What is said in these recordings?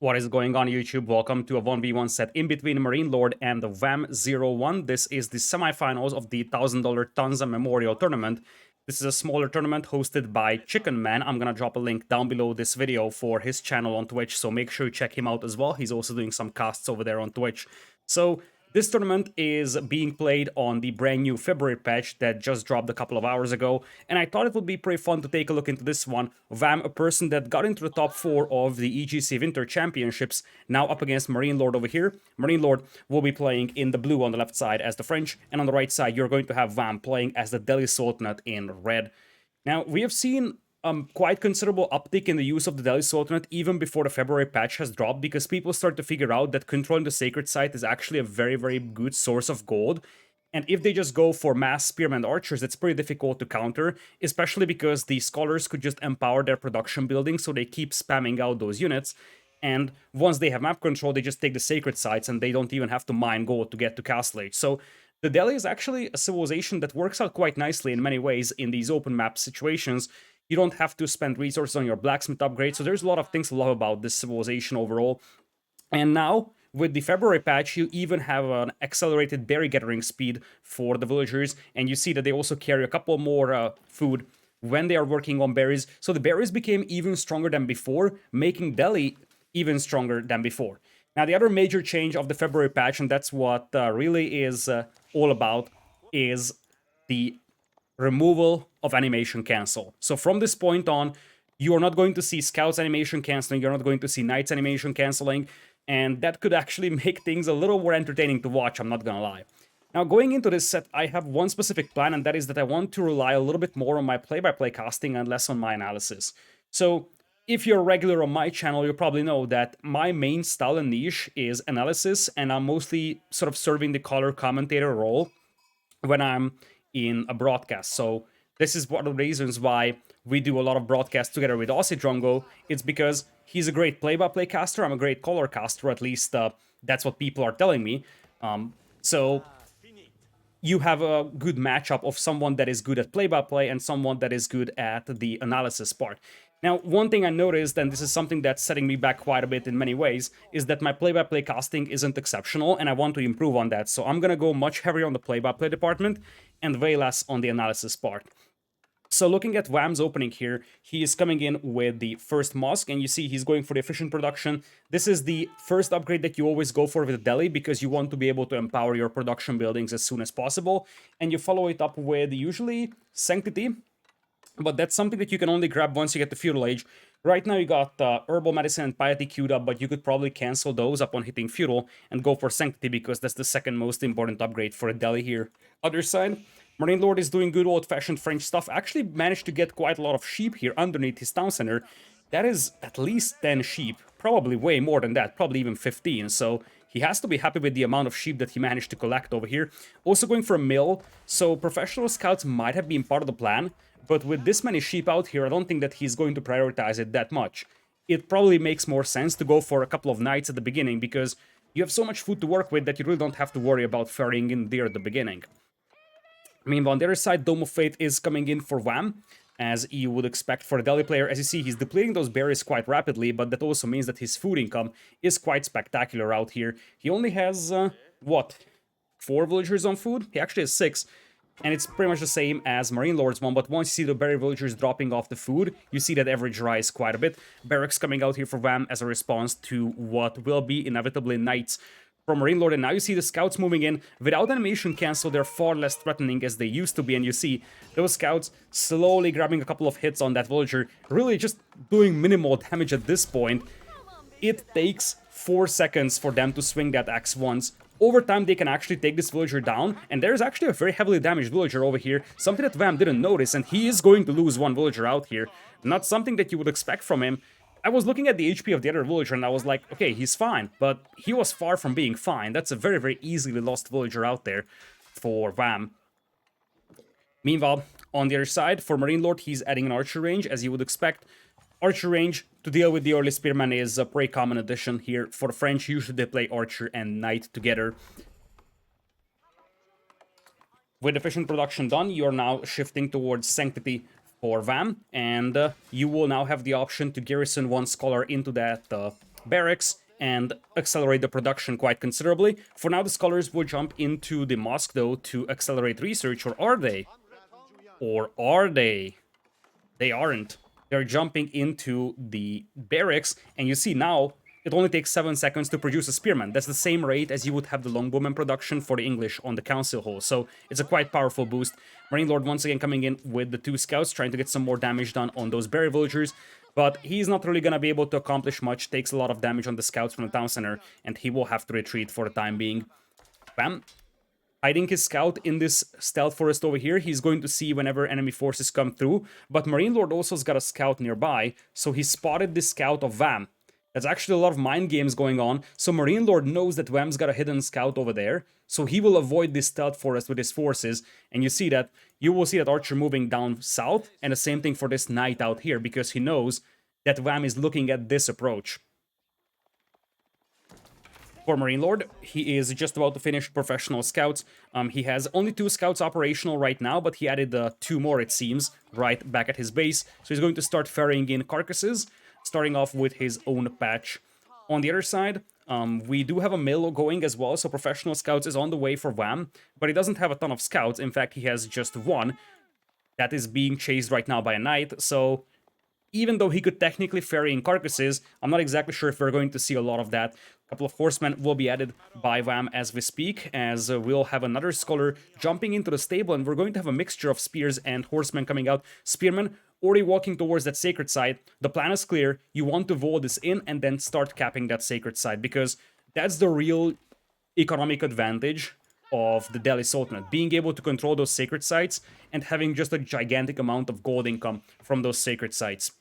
What is going on YouTube? Welcome to a 1v1 set in between MarineLord and the Wam01. This is the semifinals of the $1,000 Tanza Memorial Tournament. This is a smaller tournament hosted by Chicken Man. I'm gonna drop a link down below this video for his channel on Twitch, so make sure you check him out as well. He's also doing some casts over there on Twitch. So this tournament is being played on the brand new February patch that just dropped a couple of hours ago, and I thought it would be pretty fun to take a look into this one. Vam, a person that got into the top 4 of the EGC Winter Championships, now up against MarineLord over here. MarineLord will be playing in the blue on the left side as the French, and on the right side you're going to have Vam playing as the Delhi Sultanate in red. Now, we have seen quite considerable uptick in the use of the Delhi Sultanate even before the February patch has dropped, because people start to figure out that controlling the sacred site is actually a very, very good source of gold. And if they just go for mass spearmen archers, it's pretty difficult to counter, especially because the scholars could just empower their production buildings, so they keep spamming out those units. And once they have map control, they just take the sacred sites and they don't even have to mine gold to get to Castle Age. So the Delhi is actually a civilization that works out quite nicely in many ways in these open map situations. You don't have to spend resources on your blacksmith upgrade, so there's a lot of things to love about this civilization overall. And now, with the February patch, you even have an accelerated berry gathering speed for the villagers, and you see that they also carry a couple more food when they are working on berries. So the berries became even stronger than before, making Delhi even stronger than before. Now, the other major change of the February patch, and that's what really is all about, is the removal of animation cancel. So from this point on, you are not going to see Scouts animation canceling, you're not going to see Knights animation canceling, and that could actually make things a little more entertaining to watch, I'm not gonna lie. Now, going into this set, I have one specific plan, and that is that I want to rely a little bit more on my play-by-play casting and less on my analysis. So, if you're a regular on my channel, you probably know that my main style and niche is analysis, and I'm mostly sort of serving the color commentator role when I'm in a broadcast. So this is one of the reasons why we do a lot of broadcasts together with Aussie Drongo. It's because he's a great play-by-play caster, I'm a great color caster, at least that's what people are telling me. So you have a good matchup of someone that is good at play-by-play and someone that is good at the analysis part. Now, one thing I noticed, and this is something that's setting me back quite a bit in many ways, is that my play-by-play casting isn't exceptional, and I want to improve on that. So I'm gonna go much heavier on the play-by-play department and way less on the analysis part. So looking at Wam's opening here, he is coming in with the first mosque, and you see he's going for the efficient production. This is the first upgrade that you always go for with Delhi, because you want to be able to empower your production buildings as soon as possible, and you follow it up with usually Sanctity, but that's something that you can only grab once you get the Feudal Age. Right now you got Herbal Medicine and Piety queued up, but you could probably cancel those upon hitting Feudal and go for Sanctity, because that's the second most important upgrade for Delhi here. Other side, MarineLord is doing good old-fashioned French stuff. Actually managed to get quite a lot of sheep here underneath his town center. That is at least 10 sheep, probably way more than that, probably even 15, so he has to be happy with the amount of sheep that he managed to collect over here. Also going for a mill, so professional scouts might have been part of the plan, but with this many sheep out here, I don't think that he's going to prioritize it that much. It probably makes more sense to go for a couple of knights at the beginning, because you have so much food to work with that you really don't have to worry about ferrying in there at the beginning. Meanwhile, on the other side, Dome of Fate is coming in for Wam, as you would expect for a Delhi player. As you see, he's depleting those berries quite rapidly, but that also means that his food income is quite spectacular out here. He only has, what, 4 villagers on food? He actually has 6. And it's pretty much the same as MarineLord's one, but once you see the berry villagers dropping off the food, you see that average rise quite a bit. Barracks coming out here for Wam as a response to what will be inevitably Knights from MarineLord, and now you see the scouts moving in. Without animation cancel, they're far less threatening as they used to be, and you see those scouts slowly grabbing a couple of hits on that villager, really just doing minimal damage at this point. It takes 4 seconds for them to swing that axe once. Over time, they can actually take this villager down, and there's actually a very heavily damaged villager over here, something that Wam didn't notice, and he is going to lose one villager out here. Not something that you would expect from him. I was looking at the HP of the other villager, and I was like, okay, he's fine, but he was far from being fine. That's a very, very easily lost villager out there for Wam. Meanwhile, on the other side, for MarineLord, he's adding an archer range, as you would expect. Archer range to deal with the early spearman is a pretty common addition here. For the French, usually they play archer and knight together. With efficient production done, you are now shifting towards Sanctity for Wam, and you will now have the option to garrison one scholar into that barracks and accelerate the production quite considerably. For now, the scholars will jump into the mosque, though, to accelerate research, or are they? Or are they? They aren't. They're jumping into the barracks, and you see now it only takes 7 seconds to produce a spearman. That's the same rate as you would have the longbowman production for the English on the council hall, so it's a quite powerful boost. MarineLord once again coming in with the 2 scouts, trying to get some more damage done on those berry villagers, but he's not really gonna be able to accomplish much. Takes a lot of damage on the scouts from the town center, and he will have to retreat for the time being. Bam. Hiding his scout in this stealth forest over here. He's going to see whenever enemy forces come through, but MarineLord also's got a scout nearby, so he spotted the scout of Wam. There's actually a lot of mind games going on, so MarineLord knows that Wam's got a hidden scout over there, so he will avoid this stealth forest with his forces, and you will see that Archer moving down south, and the same thing for this knight out here, because he knows that Wam is looking at this approach. For MarineLord, he is just about to finish professional scouts. He has only 2 scouts operational right now, but he added 2 more, it seems, right back at his base. So he's going to start ferrying in carcasses, starting off with his own patch. On the other side, we do have a mill going as well, so professional scouts is on the way for Wam, but he doesn't have a ton of scouts. In fact, he has just 1 that is being chased right now by a knight, so even though he could technically ferry in carcasses, I'm not exactly sure if we're going to see a lot of that. A couple of horsemen will be added by Wam as we speak, as we'll have another scholar jumping into the stable, and we're going to have a mixture of spears and horsemen coming out. Spearmen already walking towards that sacred site. The plan is clear. You want to wall this in and then start capping that sacred site, because that's the real economic advantage of the Delhi Sultanate, being able to control those sacred sites and having just a gigantic amount of gold income from those sacred sites.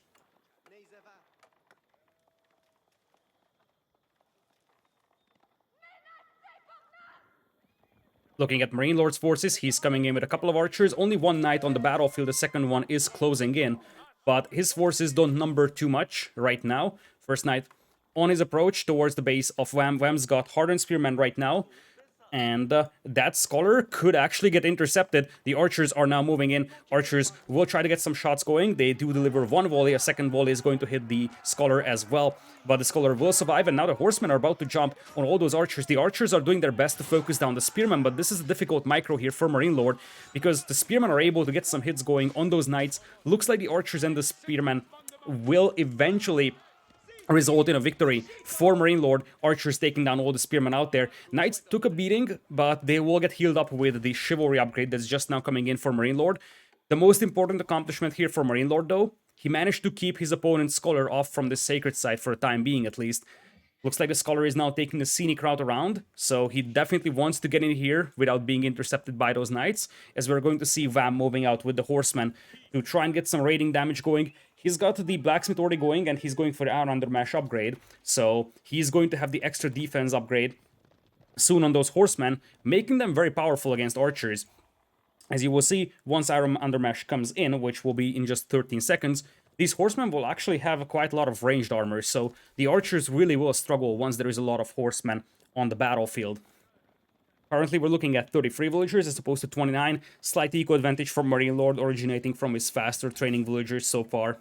Looking at MarineLord's forces, he's coming in with a couple of archers, only 1 knight on the battlefield, the second one is closing in, but his forces don't number too much right now. First knight on his approach towards the base of Wam. Wam's got hardened spearmen right now, and that scholar could actually get intercepted. The archers are now moving in. Archers will try to get some shots going. They do deliver 1 volley. A second volley is going to hit the scholar as well, but the scholar will survive, and now the horsemen are about to jump on all those archers. The archers are doing their best to focus down the spearmen, but this is a difficult micro here for MarineLord, because the spearmen are able to get some hits going on those knights. Looks like the archers and the spearmen will eventually result in a victory for MarineLord. Archers taking down all the spearmen out there. Knights took a beating, but they will get healed up with the chivalry upgrade that's just now coming in for MarineLord. The most important accomplishment here for MarineLord, though, he managed to keep his opponent's scholar off from the sacred site for the time being, at least. Looks like the scholar is now taking a scenic route around, so he definitely wants to get in here without being intercepted by those knights, as we're going to see Wam moving out with the horsemen to try and get some raiding damage going. He's got the blacksmith already going, and he's going for the iron undermash upgrade, so he's going to have the extra defense upgrade soon on those horsemen, making them very powerful against archers. As you will see, once iron undermash comes in, which will be in just 13 seconds, these horsemen will actually have quite a lot of ranged armor, so the archers really will struggle once there is a lot of horsemen on the battlefield. Currently, we're looking at 33 villagers as opposed to 29. Slight eco advantage for MarineLord, originating from his faster training villagers so far.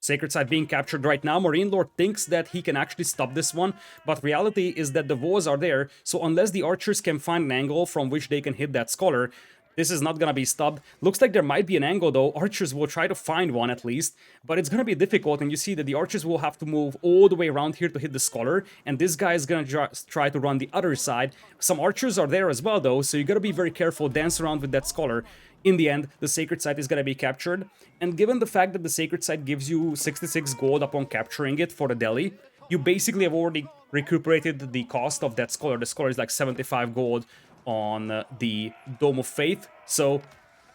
Sacred site being captured right now. MarineLord thinks that he can actually stop this one, but reality is that the walls are there, so unless the archers can find an angle from which they can hit that scholar, this is not gonna be stopped. Looks like there might be an angle though. Archers will try to find one at least, but it's gonna be difficult, and you see that the archers will have to move all the way around here to hit the scholar, and this guy is gonna try to run the other side. Some archers are there as well though, so you gotta be very careful, dance around with that scholar. In the end, the sacred site is going to be captured, and given the fact that the sacred site gives you 66 gold upon capturing it for the Delhi, you basically have already recuperated the cost of that scholar. The scholar is like 75 gold on the Dome of Faith, so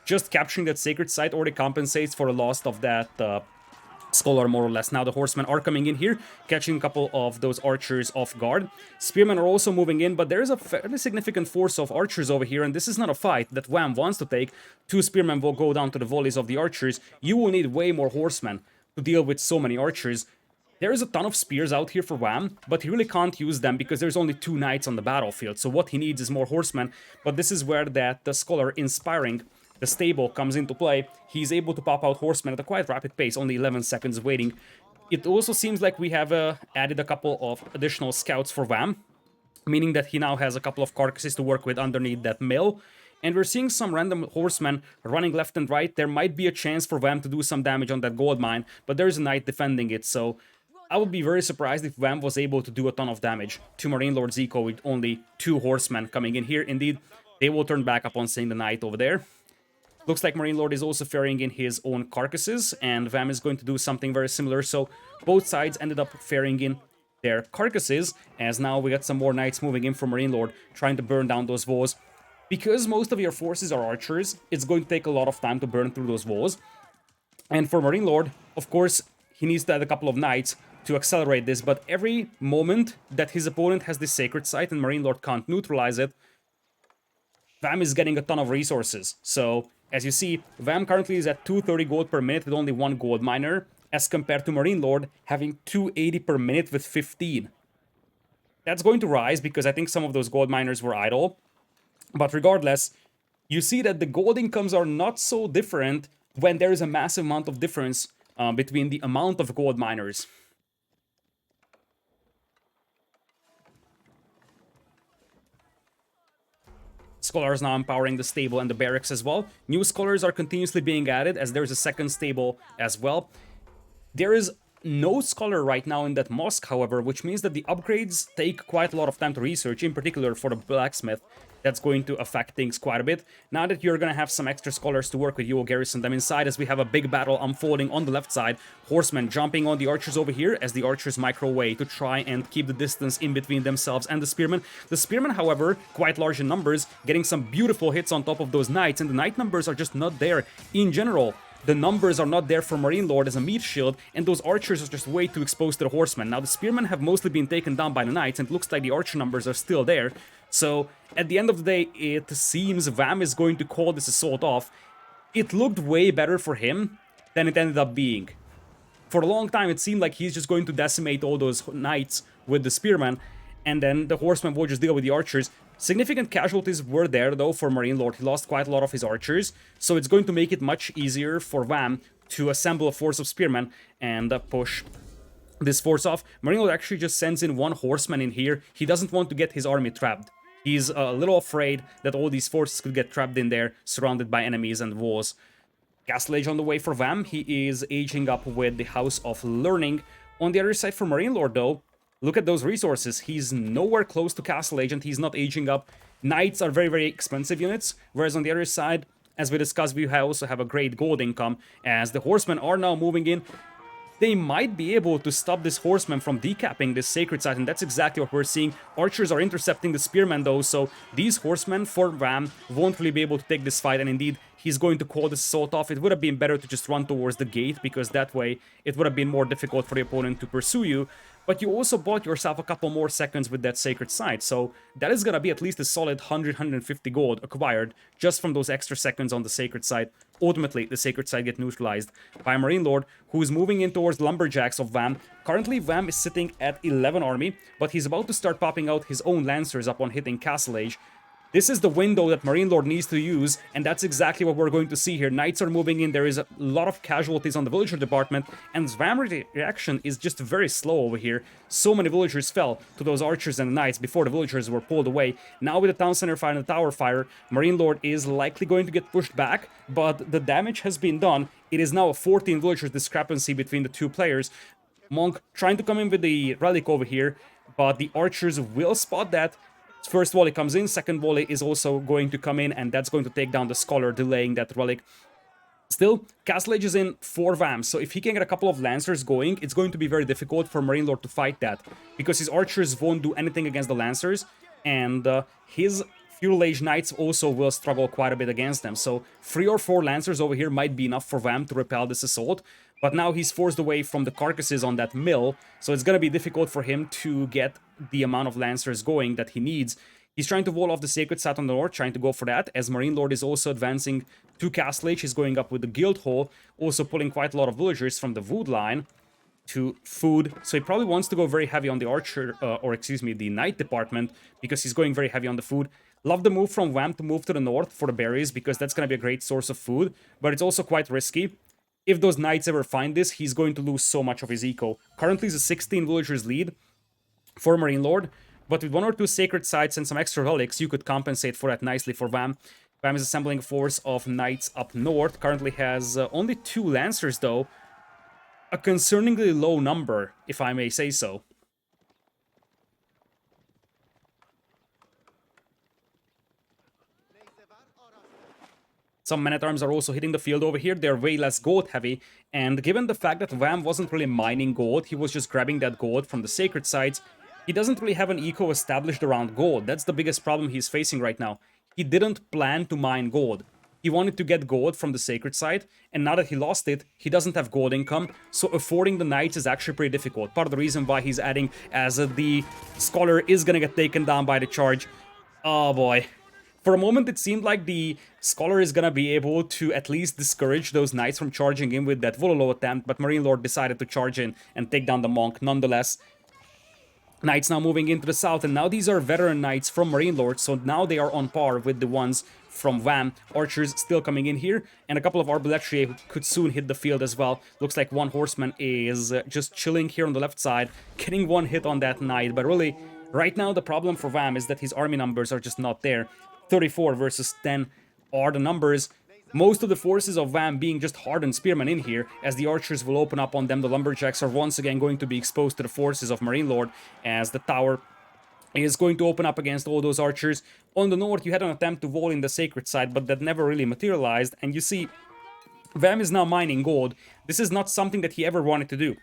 just capturing that sacred site already compensates for the loss of that scholar, more or less. Now the horsemen are coming in here, catching a couple of those archers off guard. Spearmen are also moving in, but there is a fairly significant force of archers over here, and this is not a fight that Wam wants to take. 2 spearmen will go down to the volleys of the archers. You will need way more horsemen to deal with so many archers. There is a ton of spears out here for Wam, but he really can't use them because there's only 2 knights on the battlefield, so what he needs is more horsemen. But this is where the scholar inspiring the stable comes into play, he's able to pop out horsemen at a quite rapid pace, only 11 seconds waiting. It also seems like we have added a couple of additional scouts for Wam, meaning that he now has a couple of carcasses to work with underneath that mill. And we're seeing some random horsemen running left and right. There might be a chance for Wam to do some damage on that gold mine, but there's a knight defending it, so I would be very surprised if Wam was able to do a ton of damage to MarineLord's eco with only 2 horsemen coming in here. Indeed, they will turn back upon seeing the knight over there. Looks like MarineLord is also ferrying in his own carcasses, and Wam is going to do something very similar, so both sides ended up ferrying in their carcasses, as now we got some more knights moving in from MarineLord, trying to burn down those walls. Because most of your forces are archers, it's going to take a lot of time to burn through those walls. And for MarineLord, of course, he needs to add a couple of knights to accelerate this, but every moment that his opponent has this sacred site and MarineLord can't neutralize it, Wam is getting a ton of resources. So, as you see, Wam currently is at 230 gold per minute with only 1 gold miner, as compared to MarineLord having 280 per minute with 15. That's going to rise because I think some of those gold miners were idle. But regardless, you see that the gold incomes are not so different when there is a massive amount of difference between the amount of gold miners. Scholars now empowering the stable and the barracks as well. New scholars are continuously being added as there's a second stable as well. There is no scholar right now in that mosque, however, which means that the upgrades take quite a lot of time to research, in particular for the blacksmith. That's going to affect things quite a bit. Now that you're going to have some extra scholars to work with, you will garrison them inside as we have a big battle unfolding on the left side. Horsemen jumping on the archers over here as the archers microwave to try and keep the distance in between themselves and the spearmen. The spearmen, however, quite large in numbers, getting some beautiful hits on top of those knights, and the knight numbers are just not there in general. The numbers are not there for MarineLord as a meat shield, and those archers are just way too exposed to the horsemen. Now, the spearmen have mostly been taken down by the knights, and it looks like the archer numbers are still there. So, at the end of the day, it seems Wam is going to call this assault off. It looked way better for him than it ended up being. For a long time, it seemed like he's just going to decimate all those knights with the spearmen, and then the horsemen will just deal with the archers. Significant casualties were there, though, for MarineLord. He lost quite a lot of his archers, so it's going to make it much easier for Wam to assemble a force of spearmen and push this force off. MarineLord actually just sends in 1 horseman in here. He doesn't want to get his army trapped. He's a little afraid that all these forces could get trapped in there, surrounded by enemies and walls. Castle Age on the way for Wam. He is aging up with the House of Learning. On the other side for MarineLord, though, look at those resources. He's nowhere close to Castle Age and he's not aging up. Knights are very, very expensive units, whereas on the other side, as we discussed, we also have a great gold income, as the horsemen are now moving in. They might be able to stop this horseman from decapping this sacred site, and that's exactly what we're seeing. Archers are intercepting the spearmen, though, so these horsemen for Wam won't really be able to take this fight, and indeed, he's going to call this assault off. It would have been better to just run towards the gate, because that way it would have been more difficult for the opponent to pursue you. But you also bought yourself a couple more seconds with that sacred site, so that is gonna be at least a solid 100-150 gold acquired just from those extra seconds on the sacred site. Ultimately, the sacred site gets neutralized by MarineLord, who is moving in towards lumberjacks of Wam. Currently, Wam is sitting at 11 army, but he's about to start popping out his own lancers upon hitting Castle Age. This is the window that MarineLord needs to use, and that's exactly what we're going to see here. Knights are moving in, there is a lot of casualties on the villager department, and Wam's reaction is just very slow over here. So many villagers fell to those archers and knights before the villagers were pulled away. Now with the town center fire and the tower fire, MarineLord is likely going to get pushed back, but the damage has been done. It is now a 14 villagers discrepancy between the two players. Monk trying to come in with the relic over here, but the archers will spot that. First volley comes in, second volley is also going to come in, and that's going to take down the scholar, delaying that relic. Still, Castle Age is in 4 Wams, so if he can get a couple of lancers going, it's going to be very difficult for MarineLord to fight that, because his archers won't do anything against the lancers, and his Feudal Age Knights also will struggle quite a bit against them. So 3 or 4 lancers over here might be enough for Wam to repel this assault, but now he's forced away from the carcasses on that mill, so it's gonna be difficult for him to get the amount of lancers going that he needs. He's trying to wall off the sacred site on the north, trying to go for that, as MarineLord is also advancing to Castle Age. He's going up with the guild hall, also pulling quite a lot of villagers from the wood line to food. So he probably wants to go very heavy on the archer, or excuse me, the knight department, because he's going very heavy on the food. Love the move from Wam to move to the north for the berries, because that's going to be a great source of food, but it's also quite risky. If those knights ever find this, he's going to lose so much of his eco. Currently, it's a 16 villagers lead for MarineLord, but with 1 or 2 sacred sites and some extra relics, you could compensate for that nicely for Wam. Wam is assembling a force of knights up north, currently has only 2 lancers though, a concerningly low number, if I may say so. Some men-at-arms are also hitting the field over here. They're way less gold heavy, and given the fact that Wam wasn't really mining gold, he was just grabbing that gold from the sacred sites, he doesn't really have an eco established around gold. That's the biggest problem he's facing right now. He didn't plan to mine gold. He wanted to get gold from the sacred site, and now that he lost it, he doesn't have gold income, so affording the knights is actually pretty difficult. Part of the reason why he's adding, as the scholar is gonna get taken down by the charge. Oh boy. For a moment, it seemed like the scholar is gonna be able to at least discourage those knights from charging in with that Vololo attempt, but MarineLord decided to charge in and take down the monk nonetheless. Knights now moving into the south, and now these are veteran knights from MarineLord, so now they are on par with the ones from Wam. Archers still coming in here, and a couple of Arbaletiers could soon hit the field as well. Looks like one horseman is just chilling here on the left side, getting one hit on that knight, but really, right now the problem for Wam is that his army numbers are just not there. 34 versus 10 are the numbers. Most of the forces of Wam being just hardened spearmen in here, as the archers will open up on them. The lumberjacks are once again going to be exposed to the forces of MarineLord, as the tower is going to open up against all those archers. On the north, you had an attempt to wall in the sacred side, but that never really materialized, and you see, Wam is now mining gold. This is not something that he ever wanted to do.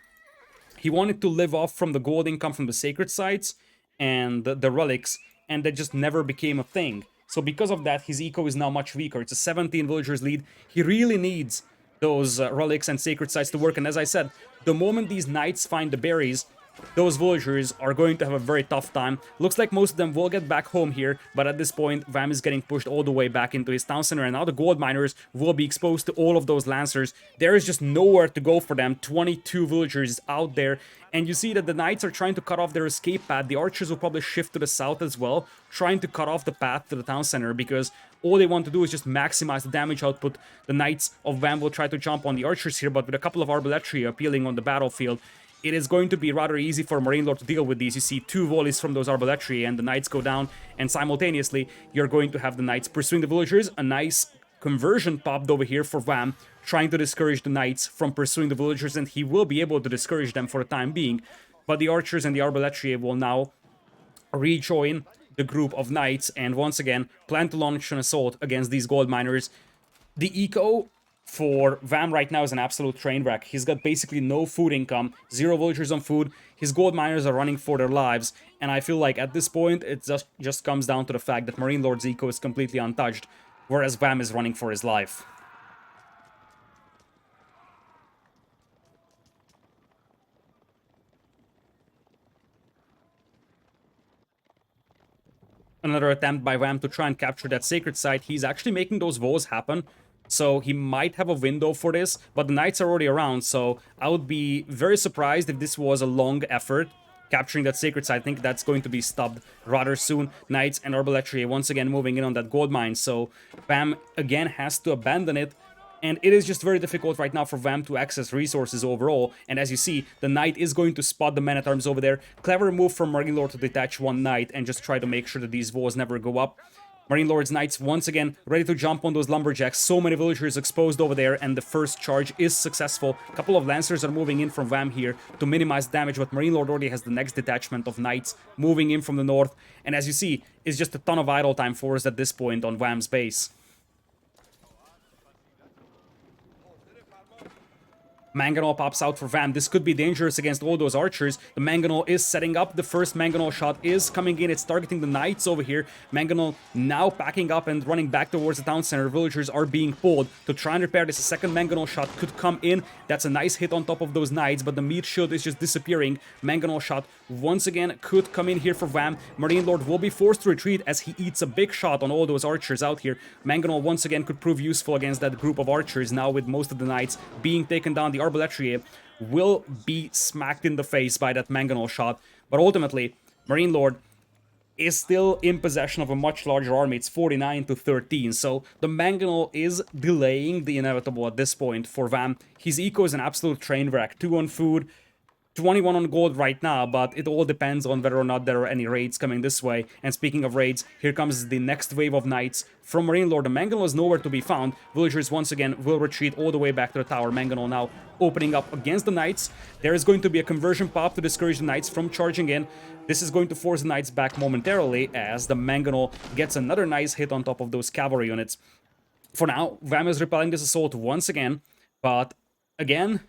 He wanted to live off from the gold income from the sacred sites and the relics, and that just never became a thing. So because of that, his eco is now much weaker. It's a 17 villagers lead. He really needs those relics and sacred sites to work. And as I said, the moment these knights find the berries, those villagers are going to have a very tough time. Looks like most of them will get back home here, but at this point, Wam is getting pushed all the way back into his town center, and now the gold miners will be exposed to all of those lancers. There is just nowhere to go for them. 22 villagers out there, and you see that the knights are trying to cut off their escape path. The archers will probably shift to the south as well, trying to cut off the path to the town center, because all they want to do is just maximize the damage output. The knights of Wam will try to jump on the archers here, but with a couple of Arbaletri appealing on the battlefield, it is going to be rather easy for MarineLord to deal with these. You see 2 volleys from those Arbaletri, and the knights go down, and simultaneously, you're going to have the knights pursuing the villagers. A nice conversion popped over here for Wam, trying to discourage the knights from pursuing the villagers, and he will be able to discourage them for the time being. But the archers and the Arbaletri will now rejoin the group of knights, and once again, plan to launch an assault against these gold miners. The eco for Wam right now is an absolute train wreck. He's got basically no food income, 0 villagers on food. His gold miners are running for their lives, and I feel like at this point it just comes down to the fact that MarineLord's eco is completely untouched, whereas Wam is running for his life. Another attempt by Wam to try and capture that sacred site. He's actually making those walls happen, so he might have a window for this, but the knights are already around, so I would be very surprised if this was a long effort. Capturing that sacred site, I think that's going to be stopped rather soon. Knights and Arbaletri once again moving in on that gold mine, so Wam again has to abandon it. And it is just very difficult right now for Wam to access resources overall. And as you see, the knight is going to spot the men-at-arms over there. Clever move from MarineLord to detach one knight and just try to make sure that these walls never go up. MarineLord's knights once again ready to jump on those lumberjacks. So many villagers exposed over there, and the first charge is successful. A couple of lancers are moving in from Wam here to minimize damage, but MarineLord already has the next detachment of knights moving in from the north. And as you see, it's just a ton of idle time force at this point on Wam's base. Mangonel pops out for Wam. This could be dangerous against all those archers. The Mangonel is setting up. The first Mangonel shot is coming in. It's targeting the knights over here. Mangonel now packing up and running back towards the town center. Villagers are being pulled to try and repair this. A second Mangonel shot could come in. That's a nice hit on top of those knights, but the meat shield is just disappearing. Mangonel shot once again could come in here for Wam. MarineLord will be forced to retreat as he eats a big shot on all those archers out here. Mangonel once again could prove useful against that group of archers now with most of the knights being taken down. The Arbaletri will be smacked in the face by that mangonel shot. But ultimately, MarineLord is still in possession of a much larger army. It's 49 to 13, so the mangonel is delaying the inevitable at this point for Vam. His eco is an absolute train wreck. 2 on food, 21 on gold right now, but it all depends on whether or not there are any raids coming this way. And speaking of raids, here comes the next wave of knights from MarineLord. The mangonel is nowhere to be found. Villagers once again will retreat all the way back to the tower. Mangonel now opening up against the knights. There is going to be a conversion pop to discourage the knights from charging in. This is going to force the knights back momentarily as the mangonel gets another nice hit on top of those cavalry units. For now, Vam is repelling this assault once again, but again,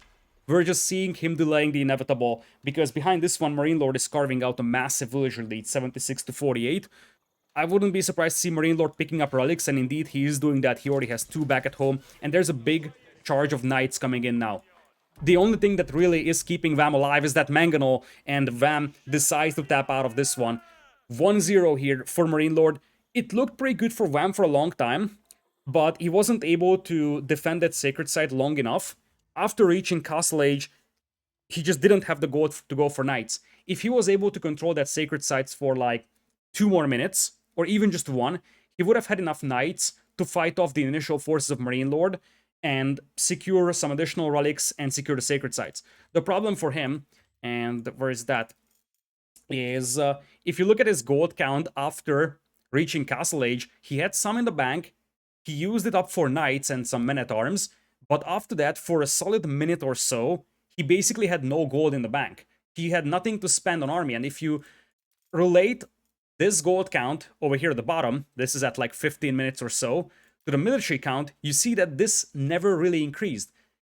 we're just seeing him delaying the inevitable, because behind this one, MarineLord is carving out a massive villager lead, 76 to 48. I wouldn't be surprised to see MarineLord picking up relics, and indeed he is doing that. He already has 2 back at home, and there's a big charge of knights coming in now. The only thing that really is keeping Vam alive is that mangonel, and Vam decides to tap out of this one. 1-0 here for MarineLord. It looked pretty good for Vam for a long time, but he wasn't able to defend that sacred site long enough. After reaching Castle Age, he just didn't have the gold to go for knights. If he was able to control that sacred sites for like 2 more minutes, or even just 1, he would have had enough knights to fight off the initial forces of MarineLord and secure some additional relics and secure the sacred sites. The problem for him, and where is that, is if you look at his gold count after reaching Castle Age, he had some in the bank, he used it up for knights and some men-at-arms, but after that, for a solid minute or so, he basically had no gold in the bank. He had nothing to spend on army, and if you relate this gold count over here at the bottom, this is at like 15 minutes or so, to the military count, you see that this never really increased.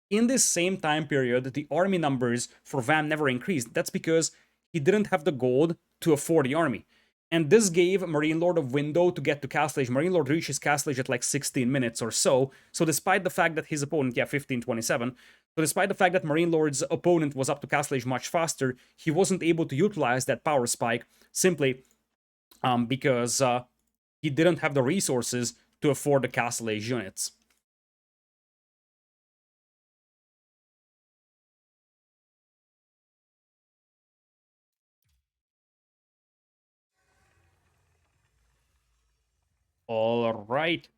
In this same time period, the army numbers for Vam never increased. That's because he didn't have the gold to afford the army. And this gave MarineLord a window to get to Castle Age. MarineLord reaches Castle Age at like 16 minutes or so. So despite the fact that his opponent, 15:27, so despite the fact that MarineLord's opponent was up to Castle Age much faster, he wasn't able to utilize that power spike simply because he didn't have the resources to afford the Castle Age units. All right.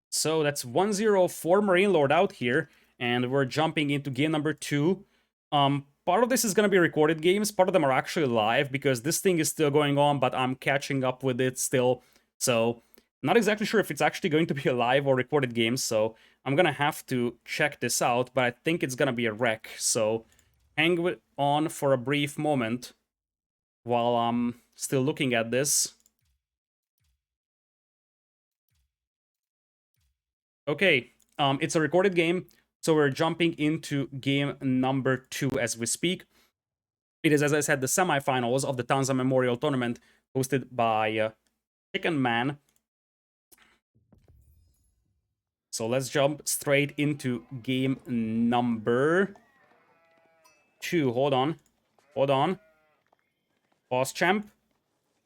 So that's 1-0 for MarineLord out here, and we're jumping into game number 2. Part of this is going to be recorded games, part of them are actually live, because this thing is still going on, but I'm catching up with it still. So, not exactly sure if it's actually going to be a live or recorded game, so I'm going to have to check this out, but I think it's going to be a wreck. So, hang on for a brief moment while I'm still looking at this. Okay, it's a recorded game, so we're jumping into game number 2 as we speak. It is, as I said, the semifinals of the Tanza Memorial Tournament hosted by Chicken Man. So let's jump straight into game number 2. Hold on. Pause, champ.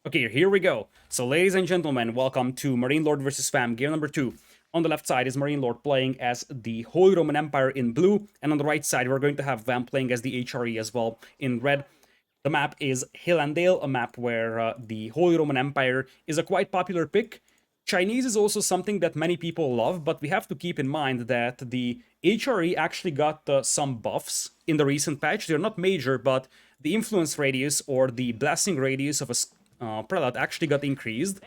Okay, here we go. So, ladies and gentlemen, welcome to MarineLord vs. Vam, game number 2. On the left side is MarineLord playing as the Holy Roman Empire in blue, and on the right side we're going to have Vam playing as the HRE as well in red. The map is Hill and Dale, a map where the Holy Roman Empire is a quite popular pick. Chinese is also something that many people love, but we have to keep in mind that the HRE actually got some buffs in the recent patch. They're not major, but the influence radius or the blessing radius of a prelate actually got increased.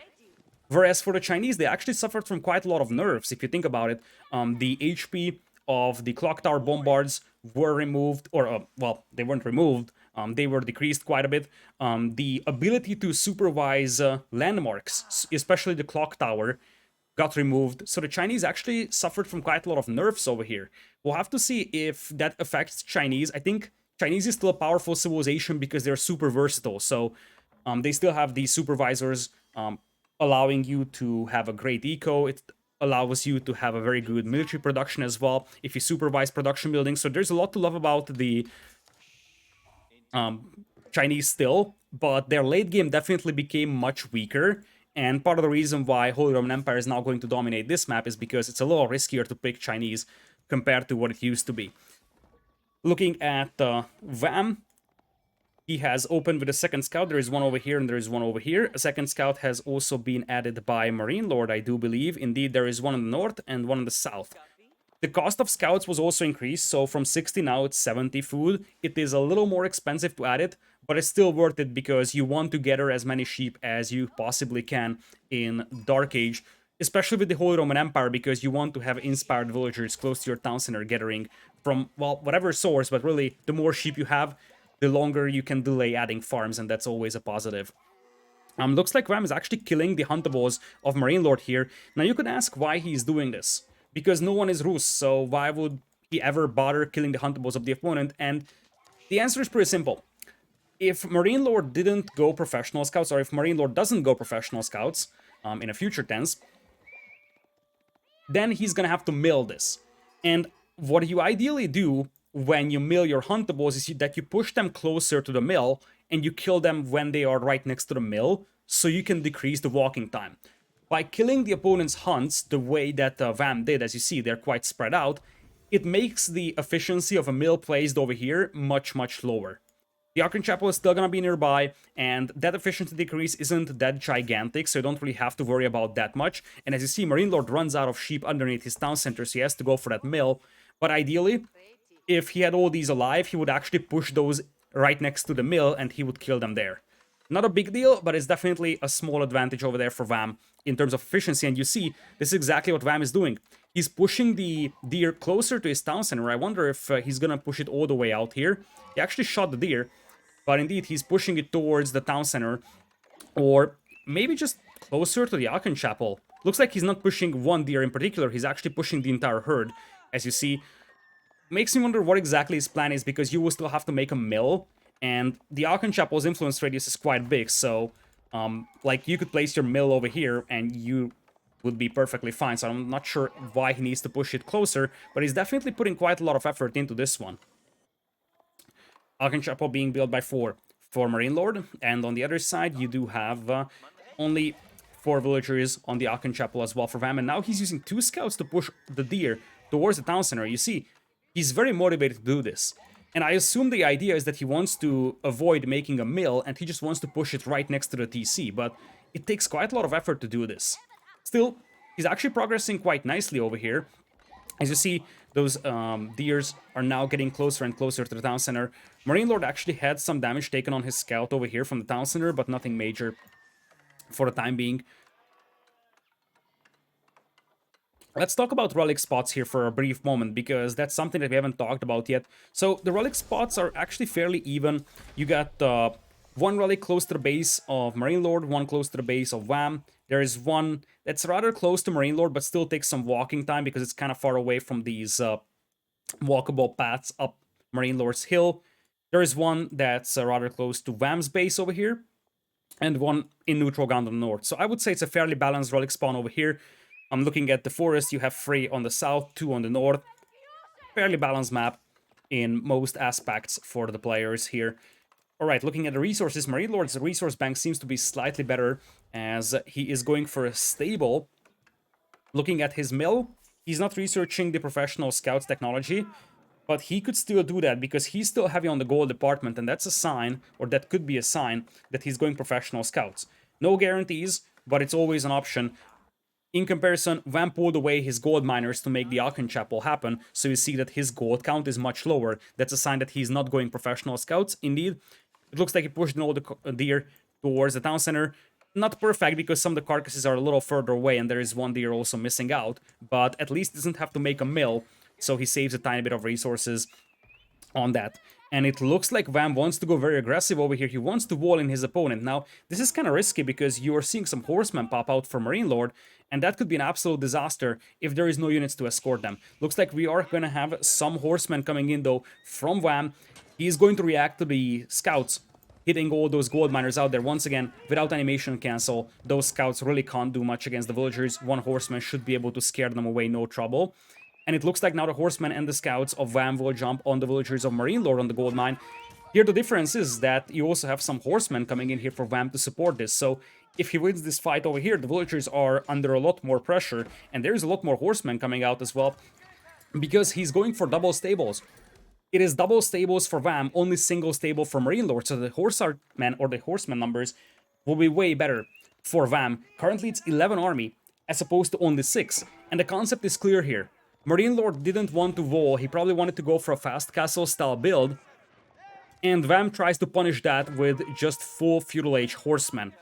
Whereas for the Chinese, they actually suffered from quite a lot of nerfs. If you think about it, the HP of the clock tower bombards were removed, or well, they weren't removed. They were decreased quite a bit. The ability to supervise landmarks, especially the clock tower, got removed. So the Chinese actually suffered from quite a lot of nerfs over here. We'll have to see if that affects Chinese. I think Chinese is still a powerful civilization because they're super versatile. So they still have these supervisors allowing you to have a great eco. It allows you to have a very good military production as well if you supervise production building. So there's a lot to love about the Chinese still, but their late game definitely became much weaker. And part of the reason why Holy Roman Empire is now going to dominate this map is because it's a little riskier to pick Chinese compared to what it used to be. Looking at Vam, he has opened with a second scout. There is one over here and there is one over here. A second scout has also been added by MarineLord, I do believe. Indeed, there is one in the north and one in the south. The cost of scouts was also increased, so from 60 now it's 70 food. It is a little more expensive to add it, but it's still worth it because you want to gather as many sheep as you possibly can in Dark Age, especially with the Holy Roman Empire, because you want to have inspired villagers close to your town center gathering from, well, whatever source, but really, the more sheep you have, the longer you can delay adding farms, and that's always a positive. Looks like Ram is actually killing the huntables of MarineLord here. Now you could ask why he's doing this. Because no one is Rus, so why would he ever bother killing the huntables of the opponent? And the answer is pretty simple. If MarineLord didn't go professional scouts, or if MarineLord doesn't go professional scouts, in a future tense, then he's gonna have to mill this. And what you ideally do when you mill your huntables is that you push them closer to the mill and you kill them when they are right next to the mill, so you can decrease the walking time. By killing the opponent's hunts the way that Vam did, as you see, they're quite spread out, it makes the efficiency of a mill placed over here much, much lower. The Archon Chapel is still gonna be nearby, and that efficiency decrease isn't that gigantic, so you don't really have to worry about that much. And as you see, MarineLord runs out of sheep underneath his town center, so he has to go for that mill. But ideally, if he had all these alive, he would actually push those right next to the mill, and he would kill them there. Not a big deal, but it's definitely a small advantage over there for Vam in terms of efficiency. And you see, this is exactly what Vam is doing. He's pushing the deer closer to his town center. I wonder if he's gonna push it all the way out here. He actually shot the deer, but indeed, he's pushing it towards the town center, or maybe just closer to the Archon Chapel. Looks like he's not pushing one deer in particular, he's actually pushing the entire herd, as you see. Makes me wonder what exactly his plan is, because you will still have to make a mill, and the Archon Chapel's influence radius is quite big, so, like, you could place your mill over here, and you would be perfectly fine, so I'm not sure why he needs to push it closer, but he's definitely putting quite a lot of effort into this one. Archon Chapel being built by 4 for MarineLord, and on the other side you do have only 4 villagers on the Archon Chapel as well for Vam, and now he's using 2 scouts to push the deer towards the town center. You see, he's very motivated to do this, and I assume the idea is that he wants to avoid making a mill, and he just wants to push it right next to the TC, but it takes quite a lot of effort to do this. Still, he's actually progressing quite nicely over here. As you see, those deers are now getting closer and closer to the town center. MarineLord actually had some damage taken on his scout over here from the town center, but nothing major for the time being. Let's talk about relic spots here for a brief moment, because that's something that we haven't talked about yet. So the relic spots are actually fairly even. You got one relic close to the base of MarineLord, one close to the base of Wam. There is one that's rather close to MarineLord, but still takes some walking time because it's kind of far away from these walkable paths up MarineLord's hill. There is one that's rather close to Wam's base over here, and one in neutral ground on the north. So I would say it's a fairly balanced relic spawn over here. I'm looking at the forest. You have 3 on the south, 2 on the north. Fairly balanced map in most aspects for the players here. Alright, looking at the resources, MarineLord's resource bank seems to be slightly better, as he is going for a stable. Looking at his mill, he's not researching the professional scouts technology, but he could still do that because he's still heavy on the gold department, and that's a sign, or that could be a sign, that he's going professional scouts. No guarantees, but it's always an option. In comparison, Vam pulled away his gold miners to make the Archon Chapel happen, so you see that his gold count is much lower. That's a sign that he's not going professional scouts. Indeed, it looks like he pushed all the deer towards the town center. Not perfect, because some of the carcasses are a little further away, and there is one deer also missing out, but at least doesn't have to make a mill, so he saves a tiny bit of resources on that. And it looks like Vam wants to go very aggressive over here. He wants to wall in his opponent. Now, this is kind of risky because you are seeing some horsemen pop out for MarineLord, and that could be an absolute disaster if there is no units to escort them. Looks like we are going to have some horsemen coming in, though, from Vam. He's going to react to the scouts hitting all those gold miners out there. Once again, without animation cancel, those scouts really can't do much against the villagers. One horseman should be able to scare them away, no trouble. And it looks like now the horsemen and the scouts of Vam will jump on the villagers of MarineLord on the gold mine. Here the difference is that you also have some horsemen coming in here for Vam to support this. So if he wins this fight over here, the villagers are under a lot more pressure, and there's a lot more horsemen coming out as well, because he's going for double stables. It is double stables for Vam, only single stable for MarineLord, so the horseman or the horseman numbers will be way better for Vam. Currently it's 11 army, as opposed to only 6, and the concept is clear here. MarineLord didn't want to vol, he probably wanted to go for a fast castle style build, and Vam tries to punish that with just full feudal age horsemen.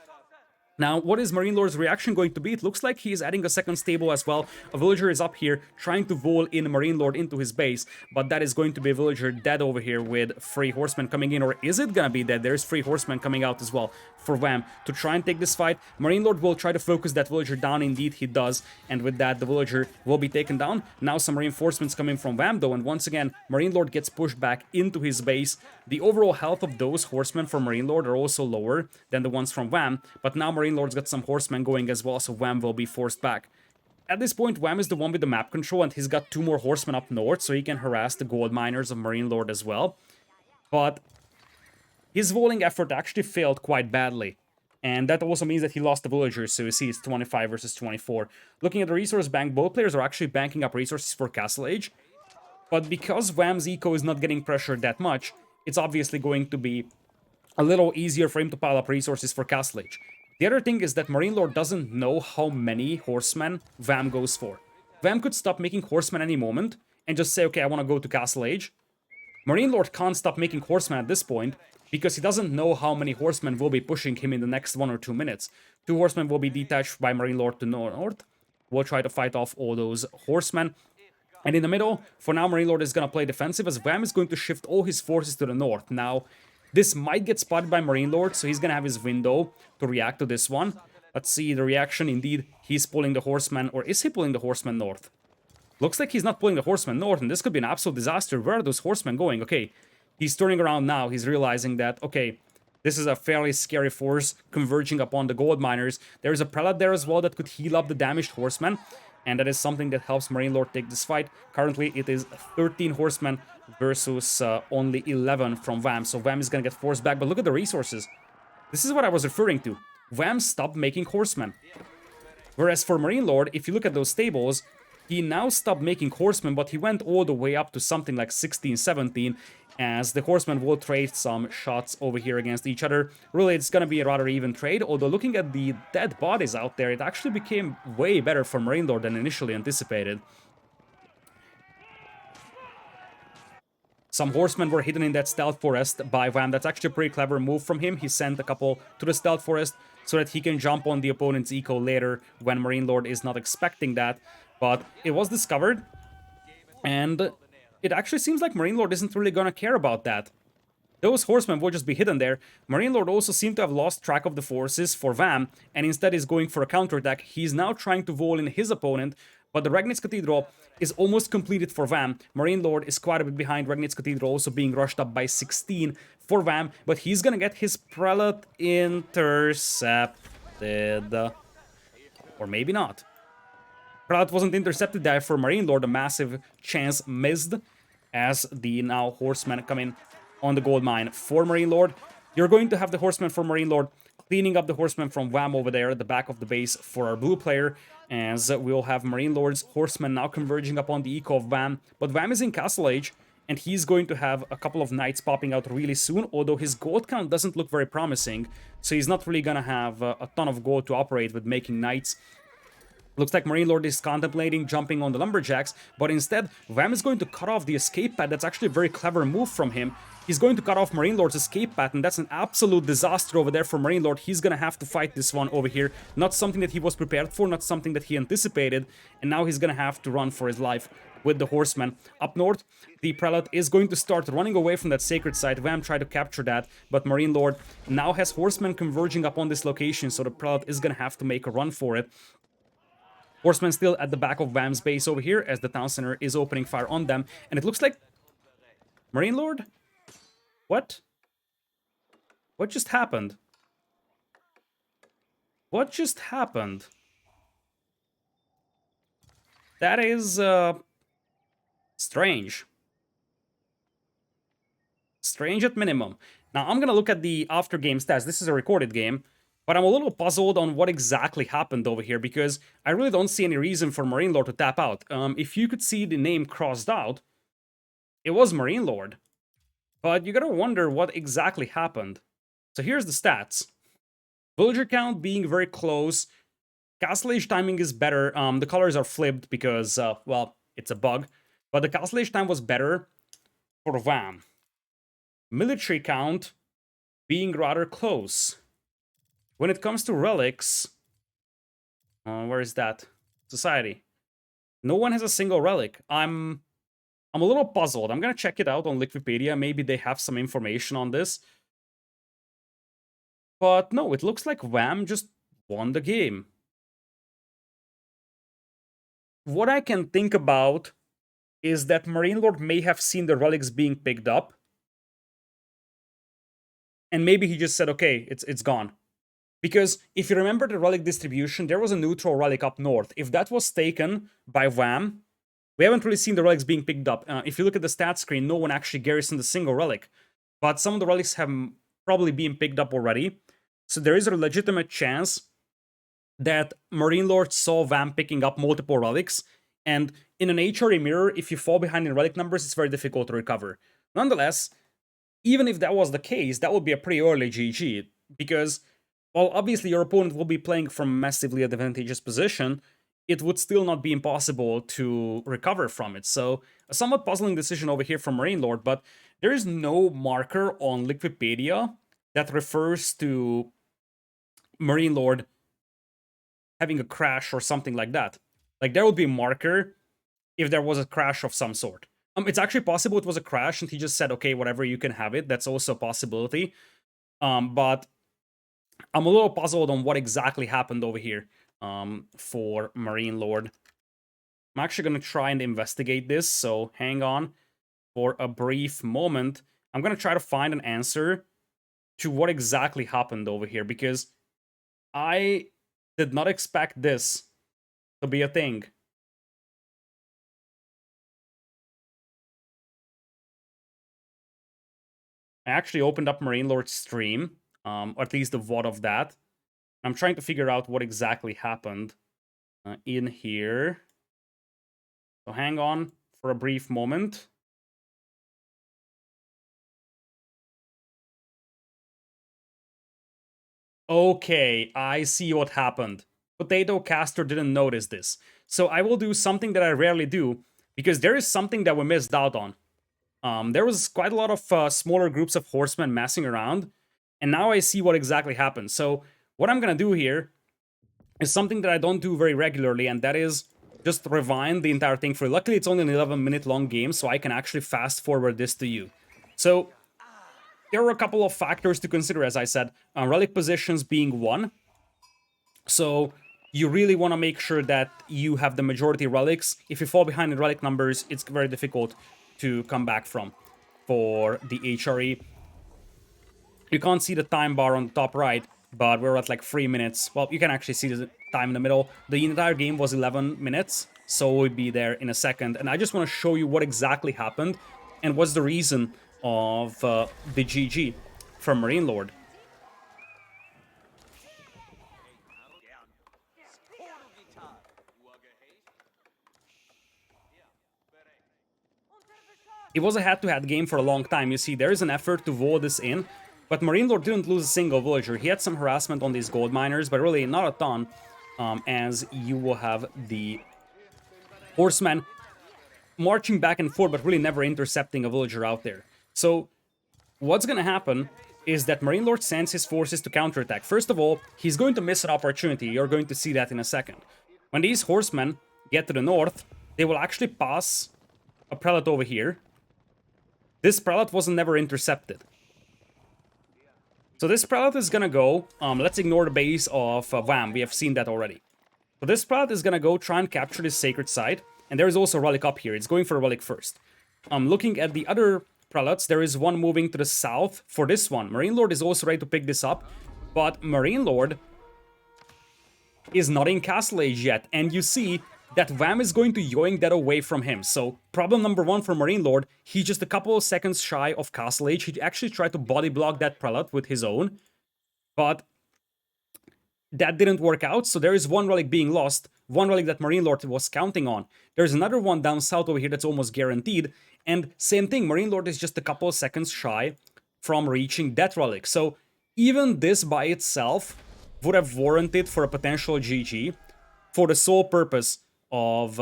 Now, what is MarineLord's reaction going to be? It looks like he is adding a second stable as well. A villager is up here trying to vol in MarineLord into his base, but that is going to be a villager dead over here with 3 horsemen coming in, or is it gonna be dead? There's 3 horsemen coming out as well for Vam to try and take this fight. MarineLord will try to focus that villager down, indeed he does, and with that the villager will be taken down. Now some reinforcements coming from Vam though, and once again MarineLord gets pushed back into his base. The overall health of those horsemen from MarineLord are also lower than the ones from Vam, but now MarineLord's got some horsemen going as well, so Wam will be forced back. At this point, Wam is the one with the map control, and he's got 2 more horsemen up north, so he can harass the gold miners of MarineLord as well. But his voling effort actually failed quite badly, and that also means that he lost the villagers, so you see it's 25 versus 24. Looking at the resource bank, both players are actually banking up resources for Castle Age, but because Wam's eco is not getting pressured that much, it's obviously going to be a little easier for him to pile up resources for Castle Age. The other thing is that MarineLord doesn't know how many horsemen Vam goes for. Vam could stop making horsemen any moment and just say, okay, I want to go to Castle Age. MarineLord can't stop making horsemen at this point because he doesn't know how many horsemen will be pushing him in the next 1 or 2 minutes. 2 horsemen will be detached by MarineLord to north. We'll try to fight off all those horsemen. And in the middle, for now, MarineLord is going to play defensive as Vam is going to shift all his forces to the north. Now, this might get spotted by MarineLord, so he's going to have his window to react to this one. Let's see the reaction. Indeed, he's pulling the horseman, or is he pulling the horseman north? Looks like he's not pulling the horseman north, and this could be an absolute disaster. Where are those horsemen going? Okay, he's turning around now. He's realizing that, okay, this is a fairly scary force converging upon the gold miners. There's a prelate there as well that could heal up the damaged horsemen, and that is something that helps MarineLord take this fight. Currently, it is 13 horsemen versus only 11 from Vam, so Vam is gonna get forced back, but look at the resources. This is what I was referring to. Vam stopped making horsemen. Whereas for MarineLord, if you look at those stables, he now stopped making horsemen, but he went all the way up to something like 16, 17, as the horsemen will trade some shots over here against each other. Really, it's gonna be a rather even trade, although looking at the dead bodies out there, it actually became way better for MarineLord than initially anticipated. Some horsemen were hidden in that stealth forest by Vam. That's actually a pretty clever move from him. He sent a couple to the stealth forest so that he can jump on the opponent's eco later when MarineLord is not expecting that. But it was discovered, and it actually seems like MarineLord isn't really gonna care about that. Those horsemen will just be hidden there. MarineLord also seemed to have lost track of the forces for Vam, and instead is going for a counterattack. He's now trying to vol in his opponent, but the Regnitz Cathedral is almost completed for Vam. MarineLord is quite a bit behind. Regnitz Cathedral also being rushed up by 16 for Vam, but he's gonna get his prelate intercepted. Or maybe not. Prelate wasn't intercepted there for MarineLord. A massive chance missed as the now horsemen come in on the gold mine for MarineLord. You're going to have the horsemen for MarineLord cleaning up the horsemen from Wam over there at the back of the base for our blue player, as we'll have MarineLord's horsemen now converging upon the eco of Wam. But Wam is in Castle Age, and he's going to have a couple of knights popping out really soon, although his gold count doesn't look very promising, so he's not really gonna have a ton of gold to operate with making knights. Looks like MarineLord is contemplating jumping on the lumberjacks, but instead, Vam is going to cut off the escape path. That's actually a very clever move from him. He's going to cut off MarineLord's escape path, and that's an absolute disaster over there for MarineLord. He's gonna have to fight this one over here. Not something that he was prepared for, not something that he anticipated, and now he's gonna have to run for his life with the horsemen. Up north, the prelate is going to start running away from that sacred site. Vam tried to capture that, but MarineLord now has horsemen converging upon this location, so the prelate is gonna have to make a run for it. Horsemen still at the back of Vam's base over here as the town center is opening fire on them. And it looks like... MarineLord? What? What just happened? What just happened? That is, strange. Strange at minimum. Now, I'm gonna look at the after-game stats. This is a recorded game. But I'm a little puzzled on what exactly happened over here, because I really don't see any reason for MarineLord to tap out. If you could see the name crossed out, it was MarineLord. But you gotta wonder what exactly happened. So here's the stats. Villager count being very close. Castle age timing is better. The colors are flipped because, well, it's a bug. But the castle age time was better for Wam. Military count being rather close. When it comes to relics, where is that? Society. No one has a single relic. I'm a little puzzled. I'm gonna check it out on Wikipedia. Maybe they have some information on this. But no, it looks like Wam just won the game. What I can think about is that MarineLord may have seen the relics being picked up. And maybe he just said, okay, it's gone. Because if you remember the relic distribution, there was a neutral relic up north. If that was taken by Wam, we haven't really seen the relics being picked up. If you look at the stat screen, no one actually garrisoned a single relic. But some of the relics have probably been picked up already. So there is a legitimate chance that MarineLord saw Wam picking up multiple relics. And in an HRE mirror, if you fall behind in relic numbers, it's very difficult to recover. Nonetheless, even if that was the case, that would be a pretty early GG. Because, while obviously your opponent will be playing from a massively advantageous position, it would still not be impossible to recover from it. So, a somewhat puzzling decision over here from MarineLord, but there is no marker on Wikipedia that refers to MarineLord having a crash or something like that. Like, there would be a marker if there was a crash of some sort. It's actually possible it was a crash and he just said, okay, whatever, you can have it. That's also a possibility. But I'm a little puzzled on what exactly happened over here for MarineLord. I'm actually going to try and investigate this, so hang on for a brief moment. I'm going to try to find an answer to what exactly happened over here, because I did not expect this to be a thing. I actually opened up MarineLord's stream, or at least the VOD of that. I'm trying to figure out what exactly happened in here. So hang on for a brief moment. Okay, I see what happened. Potato Caster didn't notice this. So I will do something that I rarely do, because there is something that we missed out on. There was quite a lot of smaller groups of horsemen messing around, and now I see what exactly happened. So what I'm gonna do here is something that I don't do very regularly, and that is just rewind the entire thing for you. Luckily, it's only an 11-minute long game, so I can actually fast forward this to you. So there are a couple of factors to consider, as I said. Relic positions being one. So you really want to make sure that you have the majority relics. If you fall behind in relic numbers, it's very difficult to come back from for the HRE. You can't see the time bar on the top right, but we're at like 3 minutes. Well, you can actually see the time in the middle. The entire game was 11 minutes, so we'll be there in a second. And I just want to show you what exactly happened and what's the reason of the GG from MarineLord. It was a head-to-head game for a long time. You see, there is an effort to wall this in, but MarineLord didn't lose a single villager. He had some harassment on these gold miners, but really not a ton, as you will have the horsemen marching back and forth, but really never intercepting a villager out there. So what's going to happen is that MarineLord sends his forces to counterattack. First of all, he's going to miss an opportunity. You're going to see that in a second. When these horsemen get to the north, they will actually pass a prelate over here. This prelate wasn't never intercepted. So this prelate is gonna go, let's ignore the base of Wam, we have seen that already. So this prelate is gonna go try and capture this sacred site, and there is also a relic up here, it's going for a relic first. Looking at the other prelates, there is one moving to the south for this one. MarineLord is also ready to pick this up, but MarineLord is not in Castle Age yet, and you see that Wam is going to yoink that away from him. So problem number one for MarineLord, he's just a couple of seconds shy of Castle Age. He actually tried to body block that prelate with his own, but that didn't work out, so there is one relic being lost, one relic that MarineLord was counting on. There's another one down south over here that's almost guaranteed, and same thing, MarineLord is just a couple of seconds shy from reaching that relic. So even this by itself would have warranted for a potential GG for the sole purpose of,